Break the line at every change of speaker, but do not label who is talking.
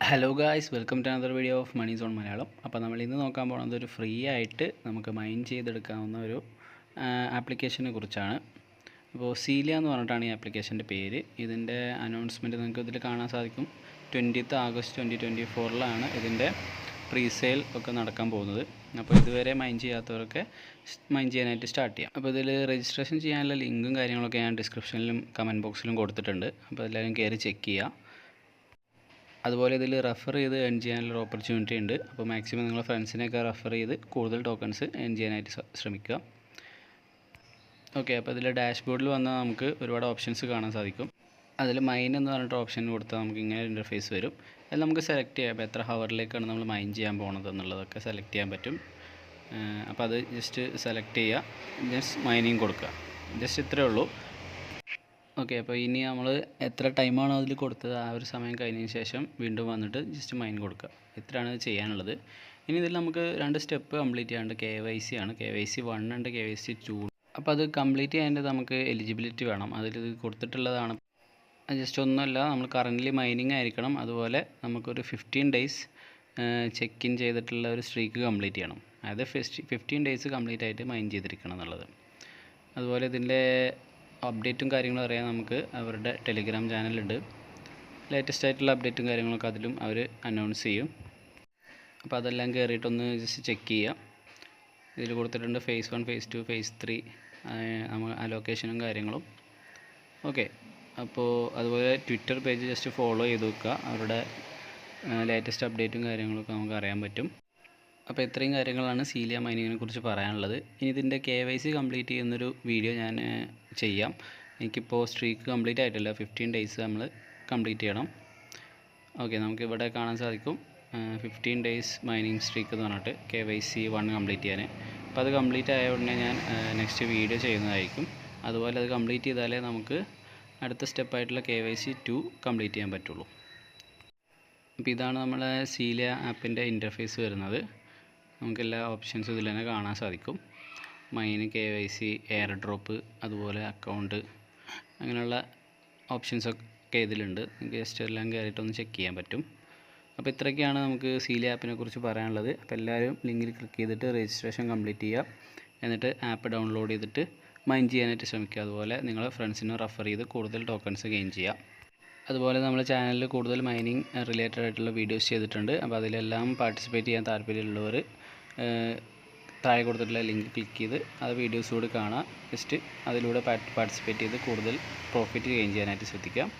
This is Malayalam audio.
Hello guys, welcome to another video of Money Zone Malayalam. അപ്പോൾ നമ്മൾ ഇന്ന് നോക്കാൻ പോകുന്നത് ഒരു ഫ്രീ ആയിട്ട് നമുക്ക് മൈൻ ചെയ്തെടുക്കാവുന്ന ഒരു ആപ്ലിക്കേഷനെ കുറിച്ചാണ്. അപ്പോൾ സീലിയ എന്ന് പറഞ്ഞിട്ടാണ് ഈ ആപ്ലിക്കേഷൻ്റെ പേര്. ഇതിൻ്റെ അനൗൺസ്മെൻറ്റ് നിങ്ങൾക്ക് ഇതിൽ കാണാൻ സാധിക്കും. 20th August 2024 ഇതിൻ്റെ പ്രീസെയിൽ ഒക്കെ നടക്കാൻ പോകുന്നത്. അപ്പോൾ ഇതുവരെ മൈൻ ചെയ്യാത്തവരൊക്കെ മൈൻ ചെയ്യാനായിട്ട് സ്റ്റാർട്ട് ചെയ്യാം. അപ്പോൾ ഇതിൽ രജിസ്ട്രേഷൻ ചെയ്യാനുള്ള ലിങ്കും കാര്യങ്ങളൊക്കെ ഞാൻ ഡിസ്ക്രിപ്ഷനിലും കമൻറ്റ് ബോക്സിലും കൊടുത്തിട്ടുണ്ട്. അപ്പോൾ എല്ലാവരും കയറി ചെക്ക് ചെയ്യുക. അതുപോലെ ഇതിൽ റെഫർ ചെയ്ത് ഏൺ ചെയ്യാനുള്ള ഓപ്പർച്യൂണിറ്റി ഉണ്ട്. അപ്പോൾ മാക്സിമം നിങ്ങളുടെ ഫ്രണ്ട്സിനെയൊക്കെ റെഫർ ചെയ്ത് കൂടുതൽ ടോക്കൺസ് ഏൺ ചെയ്യാനായിട്ട് ശ്രമിക്കുക. ഓക്കെ, അപ്പോൾ ഇതിൽ ഡാഷ്ബോർഡിൽ വന്നാൽ നമുക്ക് ഒരുപാട് ഓപ്ഷൻസ് കാണാൻ സാധിക്കും. അതിൽ മൈൻ എന്ന് പറഞ്ഞിട്ട് ഓപ്ഷൻ കൊടുത്താൽ നമുക്ക് ഇങ്ങനെ ഇൻ്റർഫേസ് വരും. അതിൽ നമുക്ക് സെലക്ട് ചെയ്യാം അപ്പോൾ എത്ര ഹവറിലേക്കാണ് നമ്മൾ മൈൻ ചെയ്യാൻ പോകുന്നത് എന്നുള്ളതൊക്കെ സെലക്ട് ചെയ്യാൻ പറ്റും. അപ്പോൾ അത് ജസ്റ്റ് സെലക്ട് ചെയ്യുക, ജസ്റ്റ് മൈനിങ് കൊടുക്കുക, ജസ്റ്റ് ഇത്രയേ ഉള്ളൂ. ഓക്കെ, അപ്പോൾ ഇനി നമ്മൾ എത്ര ടൈമാണോ അതിൽ കൊടുത്തത് ആ ഒരു സമയം കഴിഞ്ഞതിന് ശേഷം വീണ്ടും വന്നിട്ട് ജസ്റ്റ് മൈൻ കൊടുക്കുക. ഇത്രയാണ് ചെയ്യാനുള്ളത്. ഇനി ഇതിൽ നമുക്ക് 2 സ്റ്റെപ്പ് കംപ്ലീറ്റ് ചെയ്യാണ്ട് KYC ആണ്. KYC 1 ഉണ്ട്, KYC 2. അപ്പോൾ അത് കംപ്ലീറ്റ് ചെയ്യാനായിട്ട് നമുക്ക് എലിജിബിലിറ്റി വേണം. അതിൽ ഇത് ജസ്റ്റ് ഒന്നുമല്ല, നമ്മൾ കറൻ്റ്ലി മൈനിങ് ആയിരിക്കണം. അതുപോലെ നമുക്കൊരു 15 days ചെക്ക് ഇൻ ചെയ്തിട്ടുള്ള ഒരു സ്ട്രീക്ക് കംപ്ലീറ്റ് ചെയ്യണം. അതായത് 15 days കംപ്ലീറ്റ് ആയിട്ട് മൈൻ ചെയ്തിരിക്കണം എന്നുള്ളത്. അതുപോലെ ഇതിൻ്റെ അപ്ഡേറ്റും കാര്യങ്ങളും അറിയാൻ നമുക്ക് അവരുടെ ടെലിഗ്രാം ചാനലുണ്ട്. ലേറ്റസ്റ്റ് ആയിട്ടുള്ള അപ്ഡേറ്റും കാര്യങ്ങളൊക്കെ അതിലും അവർ അനൗൺസ് ചെയ്യും. അപ്പോൾ അതെല്ലാം കയറിയിട്ടൊന്ന് ജസ്റ്റ് ചെക്ക് ചെയ്യുക. ഇതിൽ കൊടുത്തിട്ടുണ്ട് phase 1, phase 2, phase 3 നമ്മൾ അലോക്കേഷനും കാര്യങ്ങളും. ഓക്കെ, അപ്പോൾ അതുപോലെ ട്വിറ്റർ പേജ് ജസ്റ്റ് ഫോളോ ചെയ്ത് വെക്കുക. അവരുടെ ലേറ്റസ്റ്റ് അപ്ഡേറ്റും കാര്യങ്ങളൊക്കെ നമുക്ക് അറിയാൻ പറ്റും. അപ്പോൾ ഇത്രയും കാര്യങ്ങളാണ് സീലിയ മൈനിങ്ങിനെ കുറിച്ച് പറയാനുള്ളത്. ഇനി ഇതിൻ്റെ KYC കംപ്ലീറ്റ് ചെയ്യുന്നൊരു വീഡിയോ ഞാൻ ചെയ്യാം. എനിക്കിപ്പോൾ സ്ട്രീക്ക് കംപ്ലീറ്റ് ആയിട്ടില്ല, 15 days നമ്മൾ കംപ്ലീറ്റ് ചെയ്യണം. ഓക്കെ, നമുക്കിവിടെ കാണാൻ സാധിക്കും 15 days മൈനിങ് സ്ട്രീക്ക് എന്ന് പറഞ്ഞിട്ട് KYC 1 കംപ്ലീറ്റ് ചെയ്യാൻ. അപ്പോൾ അത് കംപ്ലീറ്റ് ആയ ഉടനെ ഞാൻ നെക്സ്റ്റ് വീഡിയോ ചെയ്യുന്നതായിരിക്കും. അതുപോലെ അത് കംപ്ലീറ്റ് ചെയ്താലേ നമുക്ക് അടുത്ത സ്റ്റെപ്പായിട്ടുള്ള KYC 2 കംപ്ലീറ്റ് ചെയ്യാൻ പറ്റുള്ളൂ. അപ്പോൾ ഇതാണ് നമ്മളെ സീലിയ ആപ്പിൻ്റെ ഇൻ്റർഫേസ് വരുന്നത്. നമുക്കെല്ലാ ഓപ്ഷൻസും ഇതിൽ തന്നെ കാണാൻ സാധിക്കും. മൈൻ, KYC, എയർ ഡ്രോപ്പ്, അതുപോലെ അക്കൗണ്ട്, അങ്ങനെയുള്ള ഓപ്ഷൻസൊക്കെ ഇതിലുണ്ട്. നമുക്ക് ജസ്റ്റ് എല്ലാം കയറിയിട്ടൊന്ന് ചെക്ക് ചെയ്യാൻ പറ്റും. അപ്പോൾ ഇത്രയൊക്കെയാണ് നമുക്ക് സീലിയ ആപ്പിനെ കുറിച്ച് പറയാനുള്ളത്. അപ്പോൾ എല്ലാവരും ലിങ്കിൽ ക്ലിക്ക് ചെയ്തിട്ട് രജിസ്ട്രേഷൻ കംപ്ലീറ്റ് ചെയ്യുക. എന്നിട്ട് ആപ്പ് ഡൗൺലോഡ് ചെയ്തിട്ട് മൈൻ ചെയ്യാനായിട്ട് ശ്രമിക്കുക. അതുപോലെ നിങ്ങളെ ഫ്രണ്ട്സിനെ റെഫർ ചെയ്ത് കൂടുതൽ ടോക്കൺസ് ഗെയിൻ ചെയ്യുക. അതുപോലെ നമ്മുടെ ചാനലിൽ കൂടുതൽ മൈനിങ് റിലേറ്റഡ് ആയിട്ടുള്ള വീഡിയോസ് ചെയ്തിട്ടുണ്ട്. അപ്പോൾ അതിലെല്ലാം പാർട്ടിസിപ്പേറ്റ് ചെയ്യാൻ താല്പര്യമുള്ളവർ താഴെ കൊടുത്തിട്ടുള്ള ലിങ്ക് ക്ലിക്ക് ചെയ്ത് അത് വീഡിയോസ് കൂടി കാണുക. ജസ്റ്റ് അതിലൂടെ പാർട്ടിസിപ്പേറ്റ് ചെയ്ത് കൂടുതൽ പ്രോഫിറ്റ് ഗെയിൻ ചെയ്യാനായിട്ട് ശ്രദ്ധിക്കാം.